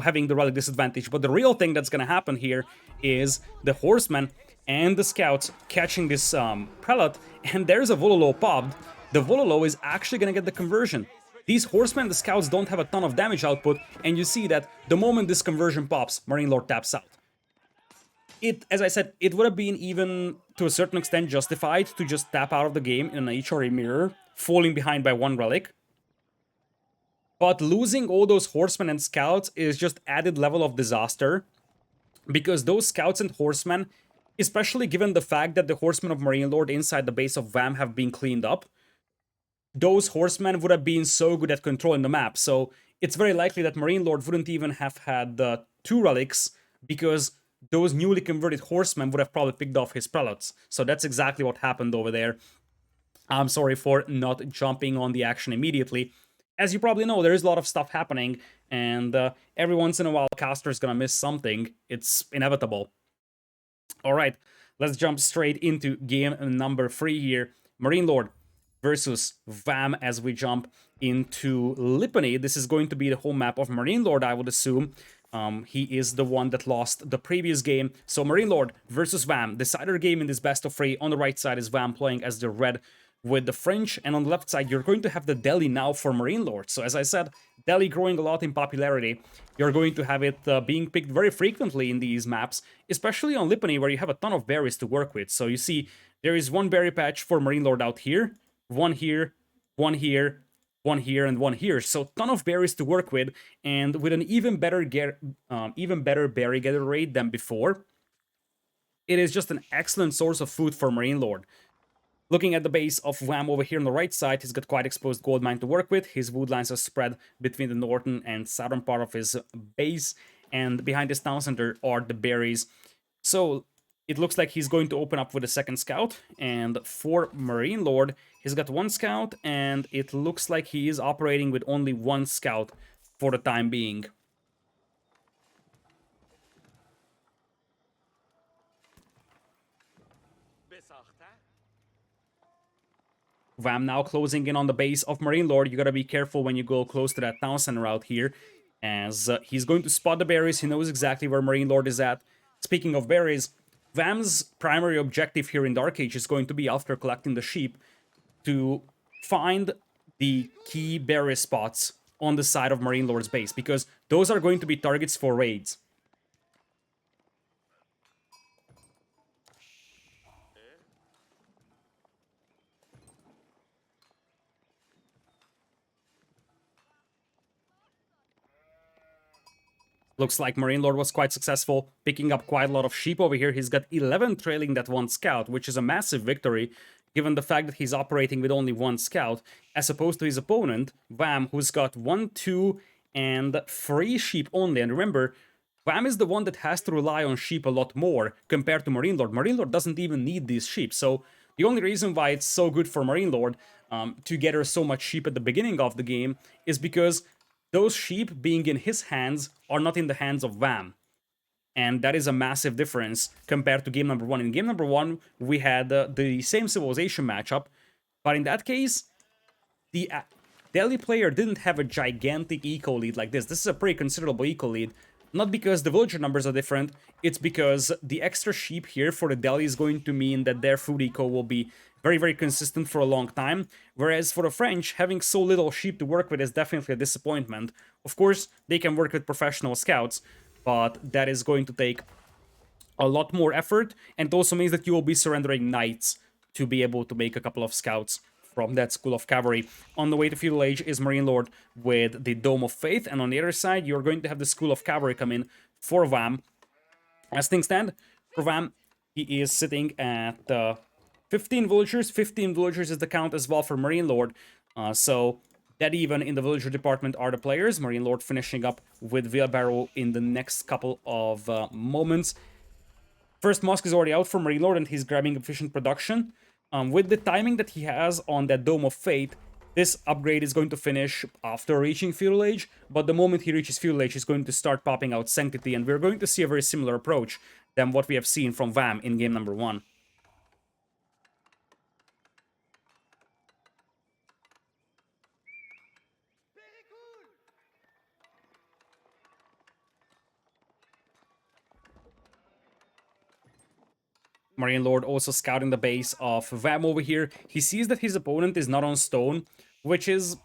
having the relic disadvantage. But the real thing that's gonna happen here is the horsemen and the scouts catching this prelate, and there's a Vololo popped. The Vololo is actually gonna get the conversion. These horsemen and the scouts don't have a ton of damage output, and you see that the moment this conversion pops, MarineLord taps out. As I said, it would have been even to a certain extent justified to just tap out of the game in an HRA mirror, falling behind by one relic. But losing all those horsemen and scouts is just added level of disaster, because those scouts and horsemen, especially given the fact that the horsemen of MarineLord inside the base of Wam have been cleaned up, those horsemen would have been so good at controlling the map. So it's very likely that MarineLord wouldn't even have had the 2 relics, because those newly converted horsemen would have probably picked off his prelates. So that's exactly what happened over there. I'm sorry for not jumping on the action immediately. As you probably know, there is a lot of stuff happening, and every once in a while, caster's gonna miss something. It's inevitable. Alright, let's jump straight into game number 3 here. MarineLord versus Wam as we jump into Lipany. This is going to be the home map of MarineLord, I would assume. He is the one that lost the previous game. So MarineLord versus Wam, decider game in this best of 3. On the right side is Wam playing as the red with the French, and on the left side you're going to have the Delhi now for MarineLord. So as I said, Delhi growing a lot in popularity. You're going to have it being picked very frequently in these maps, especially on Lipany, where you have a ton of berries to work with. So you see, there is one berry patch for MarineLord out here, one here, one here, one here, and one here. So ton of berries to work with, and with an even better berry gather rate than before. It is just an excellent source of food for MarineLord. Looking at the base of Wam over here on the right side, he's got quite exposed gold mine to work with. His wood lines are spread between the northern and southern part of his base, and behind his town center are the berries. So it looks like he's going to open up with a second scout, and for MarineLord, he's got one scout, and it looks like he is operating with only one scout for the time being. Wam now closing in on the base of MarineLord. You gotta be careful when you go close to that town center out here, as he's going to spot the berries. He knows exactly where MarineLord is at. Speaking of berries, Wam's primary objective here in Dark Age is going to be, after collecting the sheep, to find the key berry spots on the side of MarineLord's base, because those are going to be targets for raids. Looks like MarineLord was quite successful, picking up quite a lot of sheep over here. He's got 11 trailing that one scout, which is a massive victory, given the fact that he's operating with only one scout, as opposed to his opponent, Wam, who's got 1, 2, and 3 sheep only. And remember, Wam is the one that has to rely on sheep a lot more compared to MarineLord. MarineLord doesn't even need these sheep, so the only reason why it's so good for MarineLord to gather so much sheep at the beginning of the game is because those sheep being in his hands are not in the hands of Wam. And that is a massive difference compared to game number 1. In game number 1, we had the same civilization matchup, but in that case, the Delhi player didn't have a gigantic eco lead like this. This is a pretty considerable eco lead. Not because the villager numbers are different, it's because the extra sheep here for the Delhi is going to mean that their food eco will be very, very consistent for a long time, whereas for the French, having so little sheep to work with is definitely a disappointment. Of course, they can work with professional scouts, but that is going to take a lot more effort, and it also means that you will be surrendering knights to be able to make a couple of scouts from that school of cavalry. On the way to feudal age is MarineLord with the Dome of Faith, and on the other side, you're going to have the school of cavalry come in for Wam. As things stand, for Wam, he is sitting at 15 villagers. 15 villagers is the count as well for MarineLord. So that even in the villager department are the players. MarineLord finishing up with wheelbarrow in the next couple of moments. First mosque is already out for MarineLord, and he's grabbing efficient production. With the timing that he has on that Dome of Fate, This upgrade is going to finish after reaching Feudal Age, but the moment he reaches Feudal Age, he's going to start popping out Sanctity, and we're going to see a very similar approach than what we have seen from Wam in game number 1. MarineLord also scouting the base of Wam over here. He sees that his opponent is not on stone, which is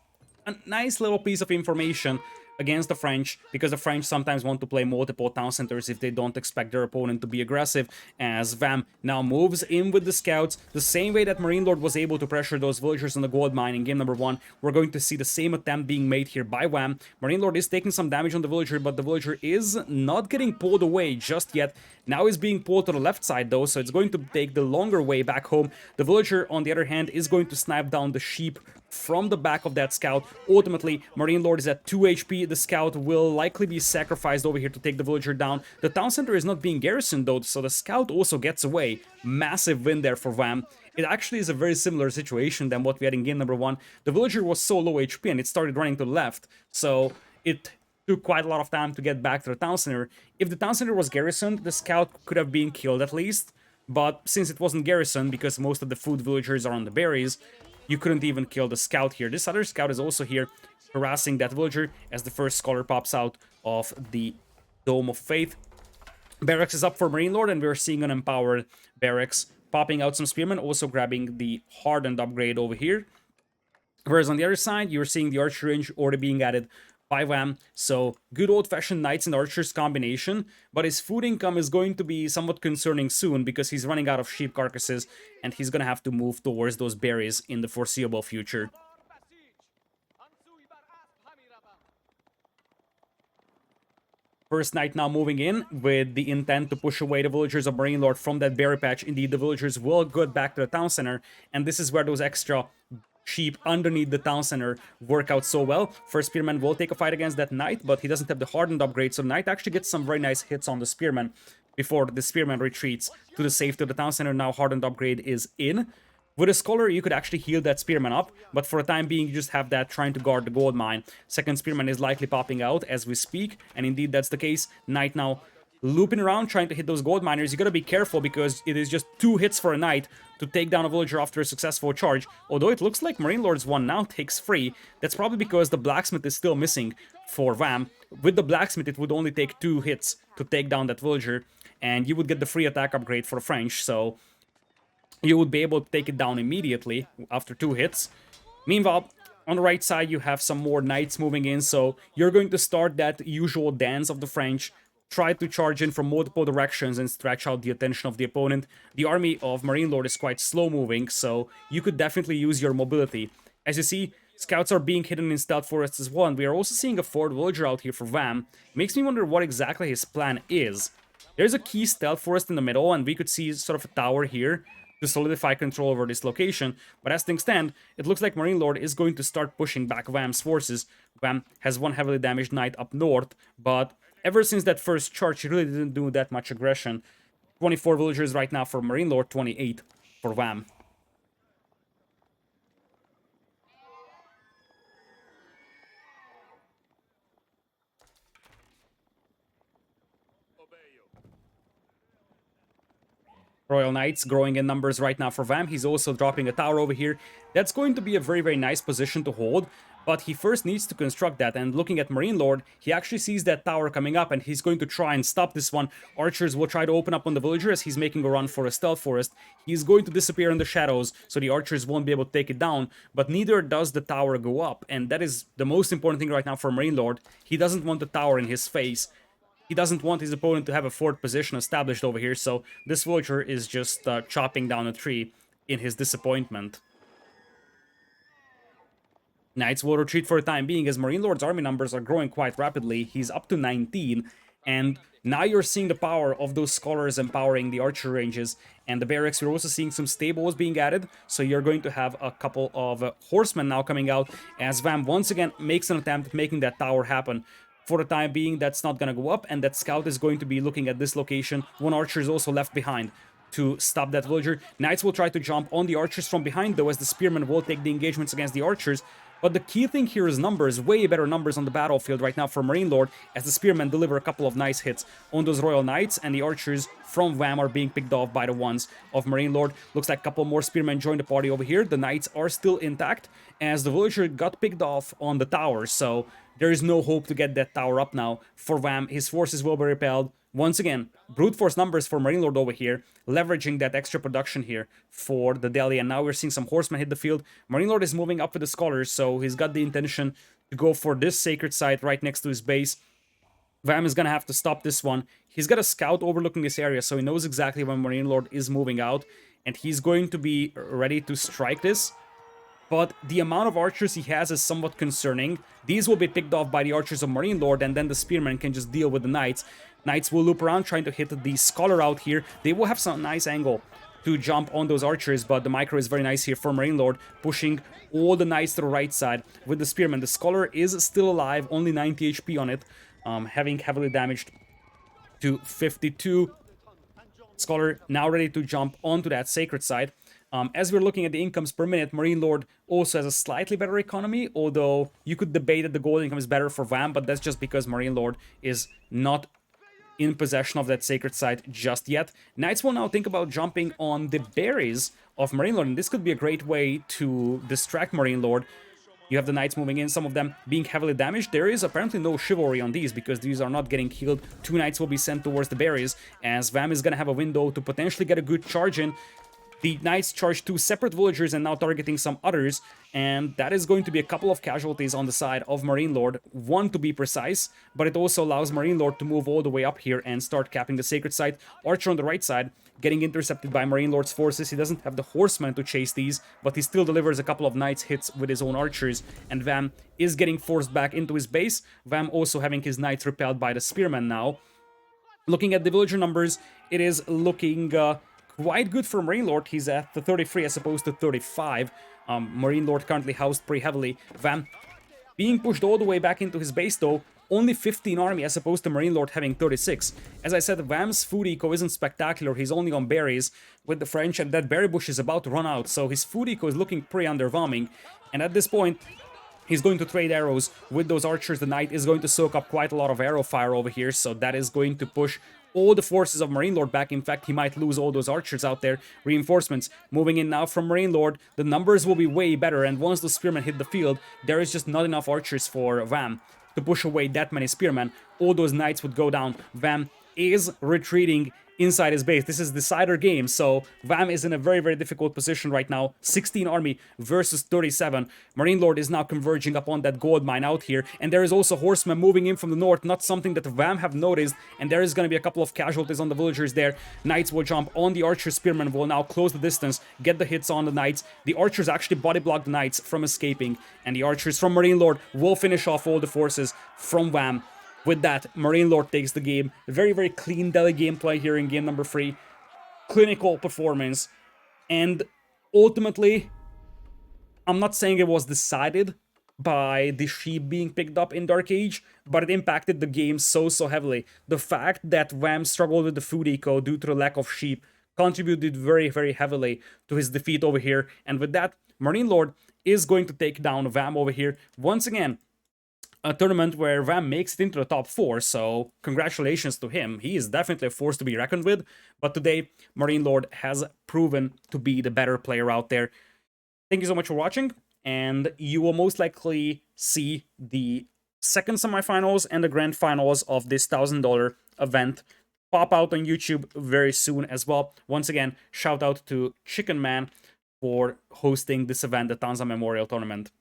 a nice little piece of information against the French, because the French sometimes want to play multiple town centers if they don't expect their opponent to be aggressive, as Wam now moves in with the scouts. The same way that MarineLord was able to pressure those villagers on the gold mine in game number 1, we're going to see the same attempt being made here by Wam. MarineLord is taking some damage on the villager, but the villager is not getting pulled away just yet. Now is being pulled to the left side though, so it's going to take the longer way back home. The villager, on the other hand, is going to snipe down the sheep from the back of that scout. Ultimately, MarineLord is at 2 HP. The scout will likely be sacrificed over here to take the villager down. The town center is not being garrisoned though, so the scout also gets away. Massive win there for Wam. It actually is a very similar situation than what we had in game number 1. The villager was so low HP and it started running to the left, so it took quite a lot of time to get back to the town center. If the town center was garrisoned, the scout could have been killed at least, but since it wasn't garrisoned, because most of the food villagers are on the berries, you couldn't even kill the scout here. This other scout is also here harassing that villager as the first scholar pops out of the Dome of Faith. Barracks is up for MarineLord, and we're seeing an empowered barracks popping out some spearmen, also grabbing the hardened upgrade over here. Whereas on the other side, you're seeing the archer range already being added by Wam, so good old-fashioned knights and archers combination, but his food income is going to be somewhat concerning soon because he's running out of sheep carcasses and he's gonna have to move towards those berries in the foreseeable future. First knight now moving in with the intent to push away the villagers of MarineLord from that berry patch. Indeed, the villagers will go back to the town center, and this is where those extra sheep underneath the town center work out so well. First spearman will take a fight against that knight, but he doesn't have the hardened upgrade, so the knight actually gets some very nice hits on the spearman before the spearman retreats to the safety of the town center. Now hardened upgrade is in. With a scholar, you could actually heal that spearman up, but for the time being, you just have that trying to guard the gold mine. Second spearman is likely popping out as we speak, and indeed that's the case. Knight now looping around, trying to hit those gold miners. You gotta be careful because it is just 2 hits for a knight to take down a villager after a successful charge. Although it looks like MarineLord's one now takes free. That's probably because the blacksmith is still missing for Wam. With the blacksmith, it would only take 2 hits to take down that villager, and you would get the free attack upgrade for the French, so you would be able to take it down immediately after 2 hits. Meanwhile, on the right side, you have some more knights moving in, so you're going to start that usual dance of the French. Try to charge in from multiple directions and stretch out the attention of the opponent. The army of MarineLord is quite slow moving, so you could definitely use your mobility. As you see, scouts are being hidden in stealth forests as well, and we are also seeing a forward villager out here for Wam. Makes me wonder what exactly his plan is. There's a key stealth forest in the middle, and we could see sort of a tower here to solidify control over this location, but as things stand, it looks like MarineLord is going to start pushing back Wam's forces. Wam has one heavily damaged knight up north, but ever since that first charge, he really didn't do that much aggression. 24 villagers right now for MarineLord, 28 for Wam. Royal Knights growing in numbers right now for Wam. He's also dropping a tower over here. That's going to be a very, very nice position to hold, but he first needs to construct that, and looking at MarineLord, he actually sees that tower coming up, and he's going to try and stop this one. Archers will try to open up on the villager as he's making a run for a stealth forest. He's going to disappear in the shadows, so the archers won't be able to take it down, but neither does the tower go up, and that is the most important thing right now for MarineLord. He doesn't want the tower in his face. He doesn't want his opponent to have a fort position established over here, so this villager is just chopping down a tree in his disappointment. Knights will retreat for the time being as MarineLord's army numbers are growing quite rapidly. He's up to 19, and now you're seeing the power of those scholars empowering the archer ranges and the barracks. You're also seeing some stables being added, so you're going to have a couple of horsemen now coming out as Wam once again makes an attempt at making that tower happen. For the time being, that's not going to go up, and that scout is going to be looking at this location. One archer is also left behind. to stop that villager. Knights will try to jump on the archers from behind, though, as the spearmen will take the engagements against the archers. But the key thing here is numbers, way better numbers on the battlefield right now for MarineLord, as the spearmen deliver a couple of nice hits on those Royal Knights, and the archers from Wam are being picked off by the ones of MarineLord. Looks like a couple more spearmen join the party over here. The Knights are still intact, as the villager got picked off on the tower, so there is no hope to get that tower up now for Wam. His forces will be repelled. Once again, brute force numbers for MarineLord over here, leveraging that extra production here for the Delhi, and now we're seeing some horsemen hit the field. MarineLord is moving up with the scholars, so he's got the intention to go for this sacred site right next to his base. Wam is gonna have to stop this one. He's got a scout overlooking this area, so he knows exactly when MarineLord is moving out, and he's going to be ready to strike this. But the amount of archers he has is somewhat concerning. These will be picked off by the archers of MarineLord, and then the spearmen can just deal with the knights. Knights will loop around trying to hit the scholar out here. They will have some nice angle to jump on those archers, but the micro is very nice here for MarineLord, pushing all the knights to the right side with the spearmen. The scholar is still alive, only 90 HP on it, having heavily damaged to 52. Scholar now ready to jump onto that sacred site. As we're looking at the incomes per minute, MarineLord also has a slightly better economy, although you could debate that the gold income is better for Wam, but that's just because MarineLord is not in possession of that sacred site just yet. Knights will now think about jumping on the berries of MarineLord, and this could be a great way to distract MarineLord. You have the knights moving in, some of them being heavily damaged. There is apparently no chivalry on these because these are not getting killed. 2 knights will be sent towards the berries, as Wam is going to have a window to potentially get a good charge in. The knights charge 2 separate villagers and now targeting some others, and that is going to be a couple of casualties on the side of MarineLord, 1 to be precise, but it also allows MarineLord to move all the way up here and start capping the sacred site. Archer on the right side getting intercepted by MarineLord's forces. He doesn't have the horsemen to chase these, but he still delivers a couple of knights hits with his own archers, and Wam is getting forced back into his base. Wam also having his knights repelled by the spearmen now. Looking at the villager numbers, it is looking quite good for MarineLord. He's at the 33 as opposed to 35. MarineLord currently housed pretty heavily. Wam being pushed all the way back into his base, though. Only 15 army as opposed to MarineLord having 36. As I said, Wam's food eco isn't spectacular. He's only on berries with the French, and that berry bush is about to run out, so his food eco is looking pretty underwhelming. And at this point, he's going to trade arrows with those archers. The knight is going to soak up quite a lot of arrow fire over here, so that is going to push all the forces of MarineLord back. In fact, he might lose all those archers out there. Reinforcements moving in now from MarineLord. The numbers will be way better, and once the spearmen hit the field, there is just not enough archers for Wam to push away that many spearmen. All those knights would go down. Wam is retreating inside his base. This is the cider game, so Wam is in a very, very difficult position right now. 16 army versus 37. MarineLord is now converging upon that gold mine out here, and there is also horsemen moving in from the north, not something that Wam have noticed, and there is going to be a couple of casualties on the villagers there. Knights will jump on the archers. Spearmen will now close the distance, get the hits on the knights. The archers actually body block the knights from escaping, and the archers from MarineLord will finish off all the forces from Wam. With that, MarineLord takes the game. Very, very clean Delhi gameplay here in game number 3. Clinical performance. And ultimately, I'm not saying it was decided by the sheep being picked up in Dark Age, but it impacted the game so heavily. The fact that Wam struggled with the food eco due to the lack of sheep contributed very, very heavily to his defeat over here. And with that, MarineLord is going to take down Wam over here. Once again, a tournament where Wam makes it into the top 4, so congratulations to him. He is definitely a force to be reckoned with, but today, MarineLord has proven to be the better player out there. Thank you so much for watching, and you will most likely see the second semifinals and the grand finals of this $1,000 event pop out on YouTube very soon as well. Once again, shout out to Chicken Man for hosting this event, the Tanza Memorial Tournament.